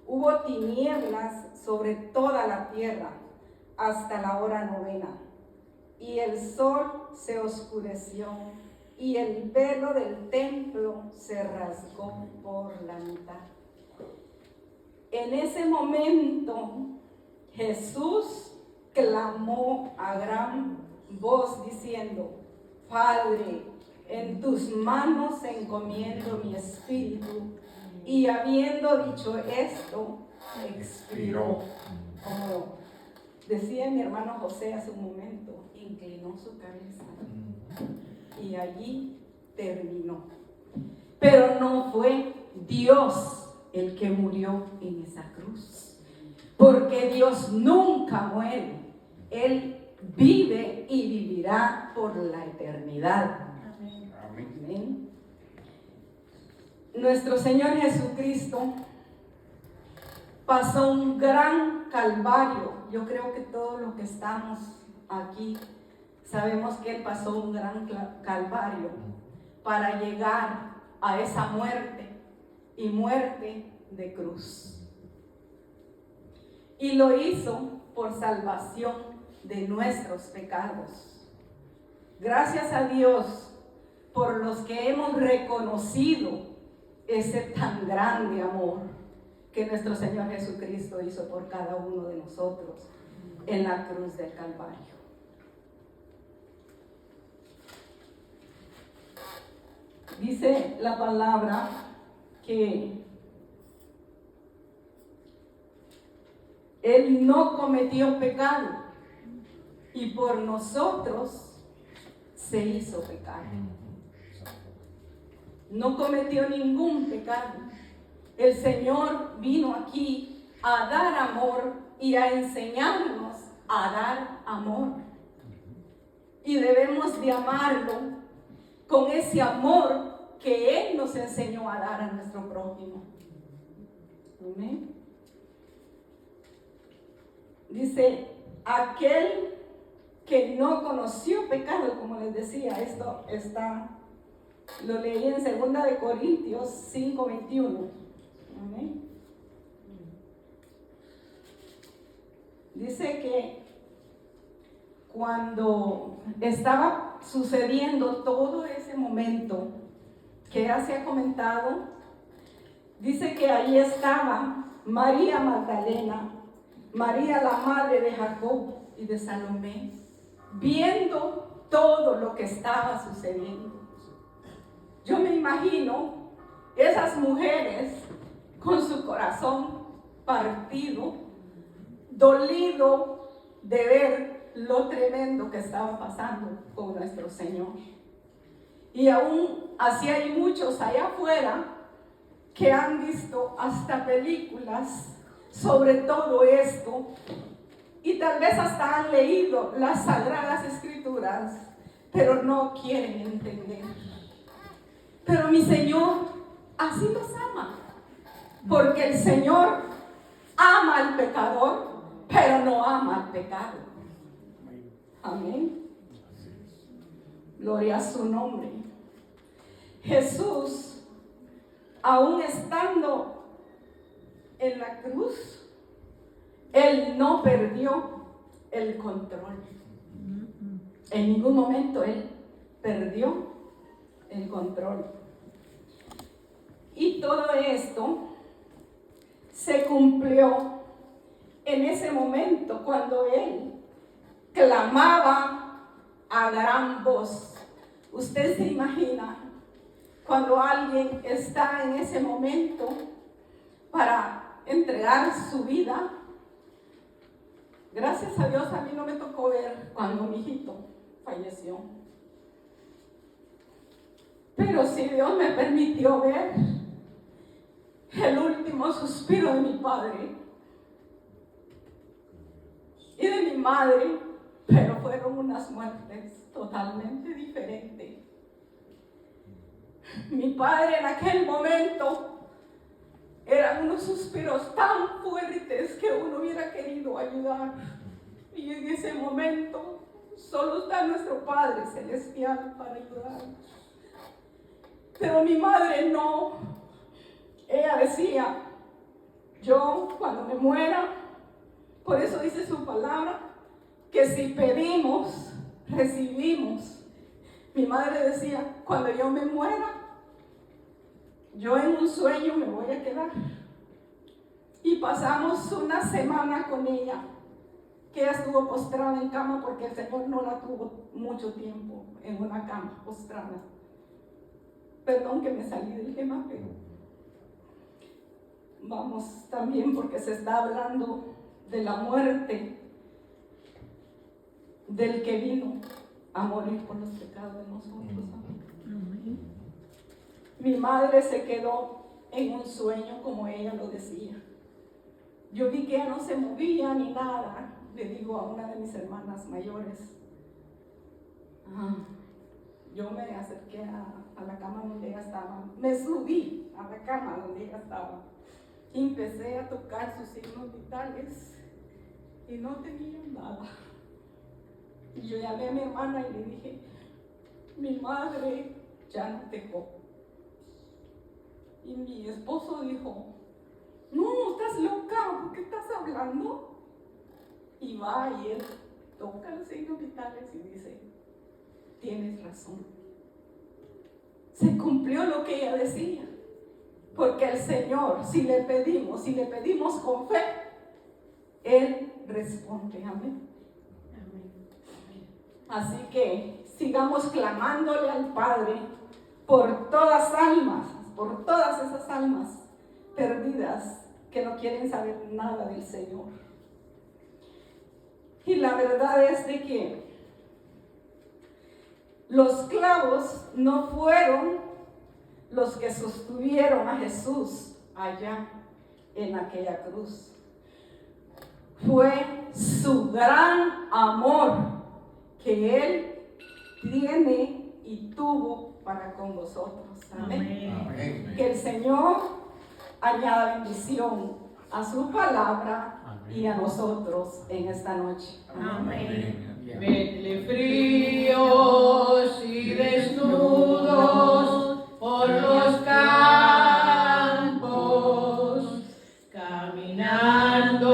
hubo tinieblas sobre toda la tierra hasta la hora novena, y el sol se oscureció, y el velo del templo se rasgó por la mitad. En ese momento, Jesús clamó a gran voz diciendo: Padre, en tus manos encomiendo mi espíritu. Y habiendo dicho esto, expiró. Como decía mi hermano José hace un momento, inclinó su cabeza y allí terminó. Pero no fue Dios el que murió en esa cruz, porque Dios nunca muere. Él vive y vivirá por la eternidad. Amén. Nuestro Señor Jesucristo pasó un gran calvario. Yo creo que todos los que estamos aquí sabemos que Él pasó un gran calvario para llegar a esa muerte, y muerte de cruz. Y lo hizo por salvación de nuestros pecados. Gracias a Dios por los que hemos reconocido ese tan grande amor que nuestro Señor Jesucristo hizo por cada uno de nosotros en la cruz del Calvario. Dice la palabra que Él no cometió pecado y por nosotros se hizo pecado. No cometió ningún pecado. El Señor vino aquí a dar amor y a enseñarnos a dar amor. Y debemos de amarlo con ese amor que Él nos enseñó a dar a nuestro prójimo. Amén. Dice, aquel que no conoció pecado, como les decía, esto está Lo leí en 2 de Corintios 5:21. Amén. Dice que cuando estaba sucediendo todo ese momento que ya se ha comentado, dice que ahí estaba María Magdalena, María la madre de Jacob y de Salomé, viendo todo lo que estaba sucediendo. Yo me imagino esas mujeres con su corazón partido, dolido de ver lo tremendo que estaba pasando con nuestro Señor. Y aún así hay muchos allá afuera que han visto hasta películas sobre todo esto y tal vez hasta han leído las Sagradas Escrituras, pero no quieren entender. Pero mi Señor así los ama, porque el Señor ama al pecador, pero no ama al pecado. Amén. Gloria a su nombre. Jesús, aún estando en la cruz, Él no perdió el control. En ningún momento Él perdió el control. Y todo esto se cumplió en ese momento cuando Él clamaba a gran voz. Usted se imagina cuando alguien está en ese momento para entregar su vida. Gracias a Dios a mí no me tocó ver cuando mi hijito falleció. Pero sí Dios me permitió ver el último suspiro de mi padre y de mi madre, pero fueron unas muertes totalmente diferentes. Mi padre en aquel momento eran unos suspiros tan fuertes que uno hubiera querido ayudar, y en ese momento solo está nuestro Padre Celestial para ayudarnos. Pero mi madre no. Ella decía, yo cuando me muera, por eso dice su palabra, que si pedimos, recibimos. Mi madre decía, cuando yo me muera, yo en un sueño me voy a quedar. Y pasamos una semana con ella, que ella estuvo postrada en cama porque el Señor no la tuvo mucho tiempo en una cama postrada. Perdón que me salí del tema, pero vamos también porque se está hablando de la muerte del que vino a morir por los pecados de nosotros. Mi madre se quedó en un sueño, como ella lo decía. Yo vi que ella no se movía ni nada. Le digo a una de mis hermanas mayores, yo me acerqué a la cama donde ella estaba, me subí a la cama donde ella estaba y empecé a tocar sus signos vitales y no tenía nada. Y yo llamé a mi hermana y le dije, mi madre ya no dejó. Y mi esposo dijo, no, estás loca, ¿por qué estás hablando? Y va y él toca los signos vitales y dice, tienes razón. Se cumplió lo que ella decía, porque el Señor, si le pedimos con fe, Él responde. Amén. Así que sigamos clamándole al Padre por todas esas almas perdidas que no quieren saber nada del Señor. Y la verdad es de que los clavos no fueron los que sostuvieron a Jesús allá en aquella cruz. Fue su gran amor que Él tiene y tuvo para con nosotros. Amén. Amén. Que el Señor añada bendición a su palabra. Amén. Y a nosotros en esta noche. Amén. Venle fríos y desnudos por los campos, caminando,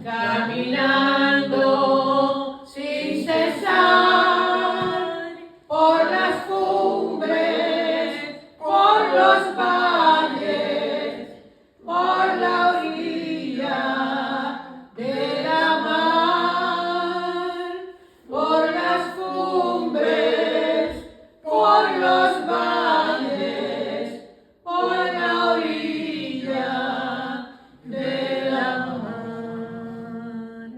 caminando sin cesar, por las cumbres, por los valles, por la orilla de la mar, por las cumbres, por los valles, por la orilla de la mar.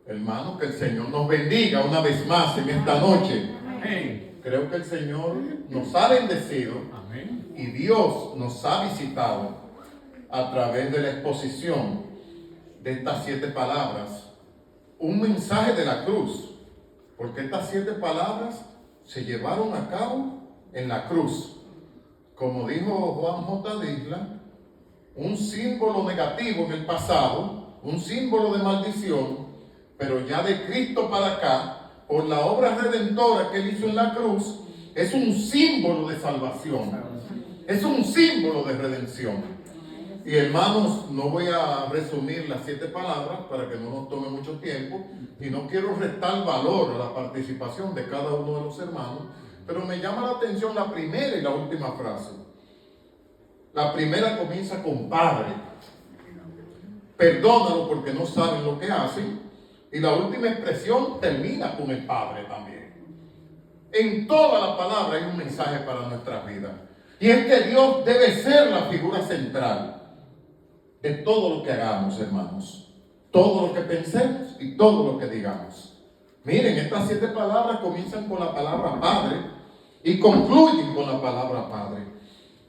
Hermano, que el Señor nos bendiga una vez más en esta noche. Amén. Creo que el Señor nos ha bendecido Amén. y Dios nos ha visitado a través de la exposición de estas 7 palabras. Un mensaje de la cruz, porque estas 7 palabras se llevaron a cabo en la cruz. Como dijo Juan J. Disla, un símbolo negativo en el pasado, un símbolo de maldición, pero ya de Cristo para acá, por la obra redentora que Él hizo en la cruz, es un símbolo de salvación, es un símbolo de redención. Y hermanos, no voy a resumir las 7 palabras para que no nos tome mucho tiempo, y no quiero restar valor a la participación de cada uno de los hermanos, pero me llama la atención la primera y la última frase. La primera comienza con Padre, perdónalo porque no saben lo que hacen, y la última expresión termina con el Padre también. En toda la palabra hay un mensaje para nuestras vidas, y es que Dios debe ser la figura central de todo lo que hagamos, hermanos, todo lo que pensemos y todo lo que digamos. Miren, estas 7 palabras comienzan con la palabra Padre y concluyen con la palabra Padre.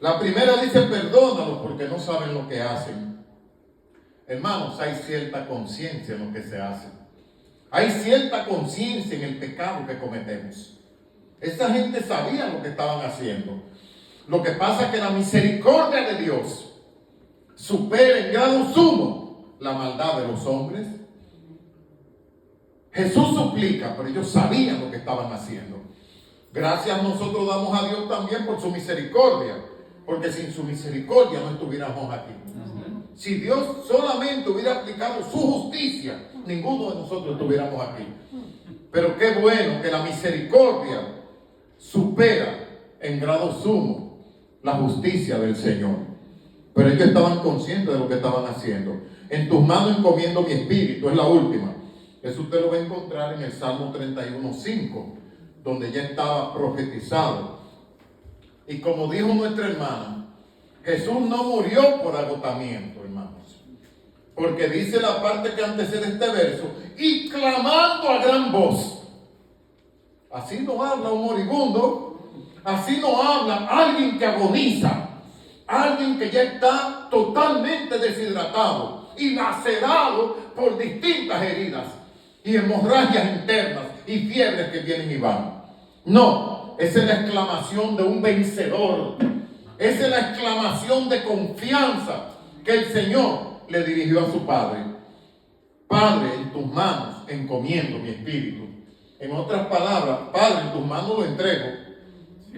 La primera dice, perdónalos porque no saben lo que hacen. Hermanos, hay cierta conciencia en lo que se hace. Hay cierta conciencia en el pecado que cometemos. Esa gente sabía lo que estaban haciendo. Lo que pasa es que la misericordia de Dios supera en grado sumo la maldad de los hombres. Jesús suplica, pero ellos sabían lo que estaban haciendo. Gracias nosotros damos a Dios también por su misericordia, porque sin su misericordia no estuviéramos aquí. Si Dios solamente hubiera aplicado su justicia, ninguno de nosotros estuviéramos aquí. Pero qué bueno que la misericordia supera en grado sumo la justicia del Señor. Pero ellos estaban conscientes de lo que estaban haciendo. En tus manos encomiendo mi espíritu, es la última. Eso usted lo va a encontrar en el Salmo 31:5, donde ya estaba profetizado. Y como dijo nuestra hermana, Jesús no murió por agotamiento, hermanos. Porque dice la parte que antecede este verso, y clamando a gran voz. Así no habla un moribundo, así no habla alguien que agoniza, alguien que ya está totalmente deshidratado y lacerado por distintas heridas y hemorragias internas y fiebres que vienen y van. No, esa es la exclamación de un vencedor. Esa es la exclamación de confianza que el Señor le dirigió a su Padre. Padre, en tus manos encomiendo mi espíritu. En otras palabras, Padre, en tus manos lo entrego.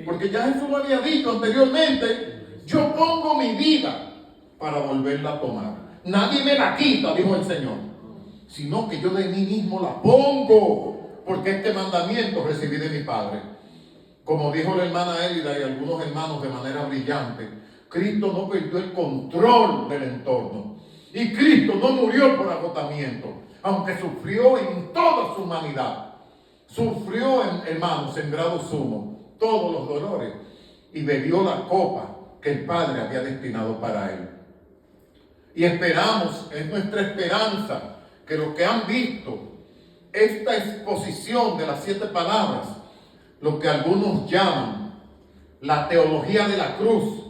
Porque ya Jesús lo había dicho anteriormente, yo pongo mi vida para volverla a tomar. Nadie me la quita, dijo el Señor, sino que yo de mí mismo la pongo, porque este mandamiento recibí de mi Padre. Como dijo la hermana Elida y algunos hermanos de manera brillante, Cristo no perdió el control del entorno. Y Cristo no murió por agotamiento, aunque sufrió en toda su humanidad. Sufrió, hermanos, en grado sumo, todos los dolores, y bebió la copa que el Padre había destinado para él. Y esperamos, es nuestra esperanza, que los que han visto esta exposición de las 7 palabras, lo que algunos llaman la teología de la cruz,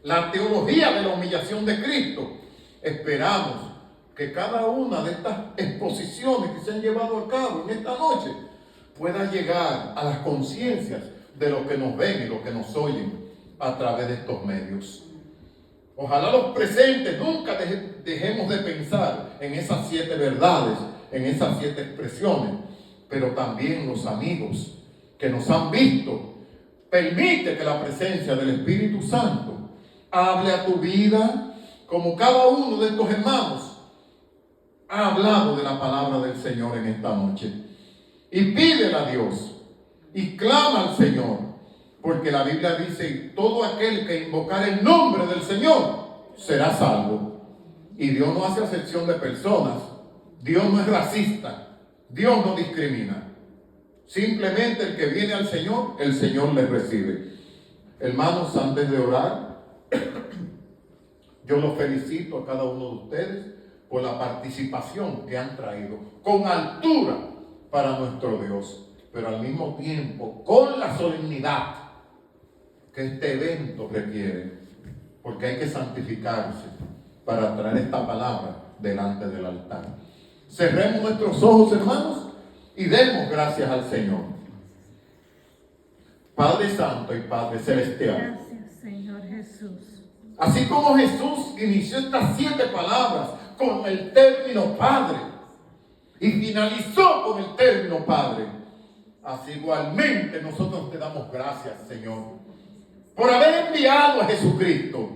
la teología de la humillación de Cristo, esperamos que cada una de estas exposiciones que se han llevado a cabo en esta noche pueda llegar a las conciencias de los que nos ven y los que nos oyen a través de estos medios. Ojalá los presentes nunca dejemos de pensar en esas 7 verdades, en esas 7 expresiones, pero también los amigos que nos han visto Permite que la presencia del Espíritu Santo hable a tu vida como cada uno de estos hermanos ha hablado de la palabra del Señor en esta noche. Y pídele a Dios y clama al Señor, porque la Biblia dice: todo aquel que invocar el nombre del Señor será salvo. Y Dios no hace acepción de personas. Dios no es racista. Dios no discrimina. Simplemente el que viene al Señor, el Señor le recibe. Hermanos, antes de orar, yo los felicito a cada uno de ustedes por la participación que han traído con altura para nuestro Dios, pero al mismo tiempo con la solemnidad que este evento requiere, porque hay que santificarse para traer esta palabra delante del altar. Cerremos nuestros ojos, hermanos, y demos gracias al Señor. Padre Santo y Padre Celestial, Gracias, Señor Jesús. así como Jesús inició estas 7 palabras con el término Padre y finalizó con el término Padre, así igualmente nosotros te damos gracias, Señor, por haber enviado a Jesucristo,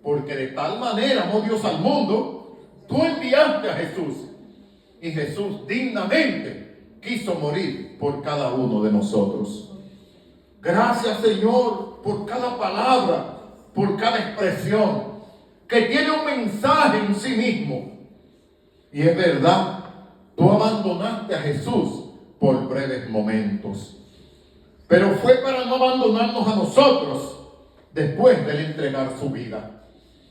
porque de tal manera amó Dios al mundo, tú enviaste a Jesús, y Jesús dignamente quiso morir por cada uno de nosotros. Gracias, Señor, por cada palabra, por cada expresión que tiene un mensaje en sí mismo. Y es verdad, tú abandonaste a Jesús por breves momentos, pero fue para no abandonarnos a nosotros después de él entregar su vida,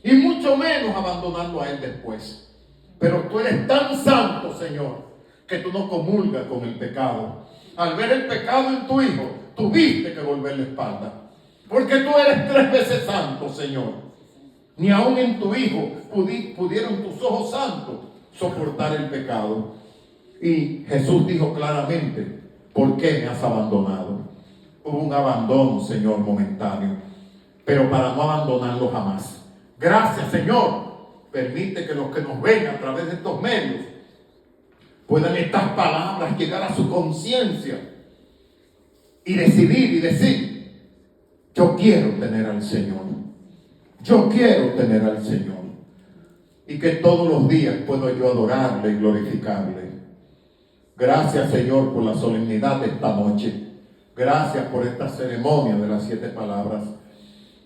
y mucho menos abandonarlo a él después. Pero tú eres tan santo, Señor, que tú no comulgas con el pecado. Al ver el pecado en tu Hijo, tuviste que volver la espalda, porque tú eres 3 veces santo, Señor. Ni aun en tu Hijo pudieron tus ojos santos soportar el pecado. Y Jesús dijo claramente: ¿por qué me has abandonado? Hubo un abandono, Señor, momentáneo, pero para no abandonarlo jamás. Gracias, Señor. Permite que los que nos ven a través de estos medios puedan estas palabras llegar a su conciencia y decidir y decir: yo quiero tener al Señor. Yo quiero tener al Señor. Y que todos los días puedo yo adorarle y glorificarle. Gracias, Señor, por la solemnidad de esta noche. Gracias por esta ceremonia de las 7 palabras.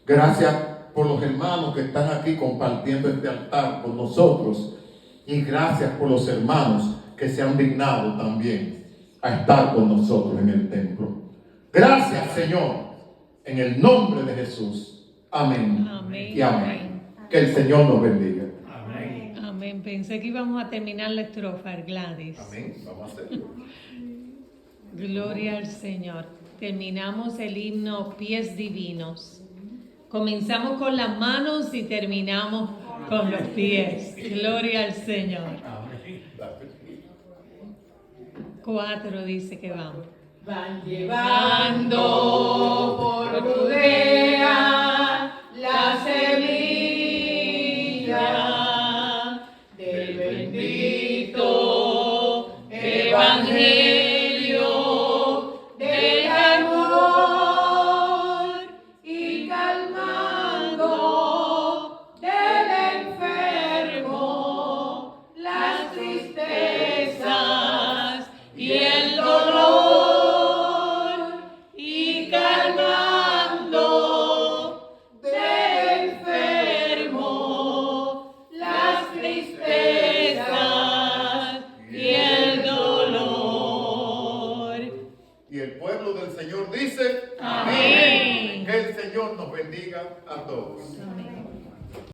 Gracias por los hermanos que están aquí compartiendo este altar con nosotros. Y gracias por los hermanos que se han dignado también a estar con nosotros en el templo. Gracias, Señor, en el nombre de Jesús. Amén. Amén. Y amén. Que el Señor nos bendiga. Amén. Amén. Pensé que íbamos a terminar la estrofa, Gladys. Amén. Vamos a hacerlo. Gloria al Señor. Terminamos el himno Pies Divinos. Comenzamos con las manos y terminamos con los pies. Gloria al Señor. 4 dice que vamos. Van llevando por Judea la semilla del bendito evangelio del amor, y calmando del enfermo las tristezas y el dolor. Dice amén. Que el Señor nos bendiga a todos. Amén.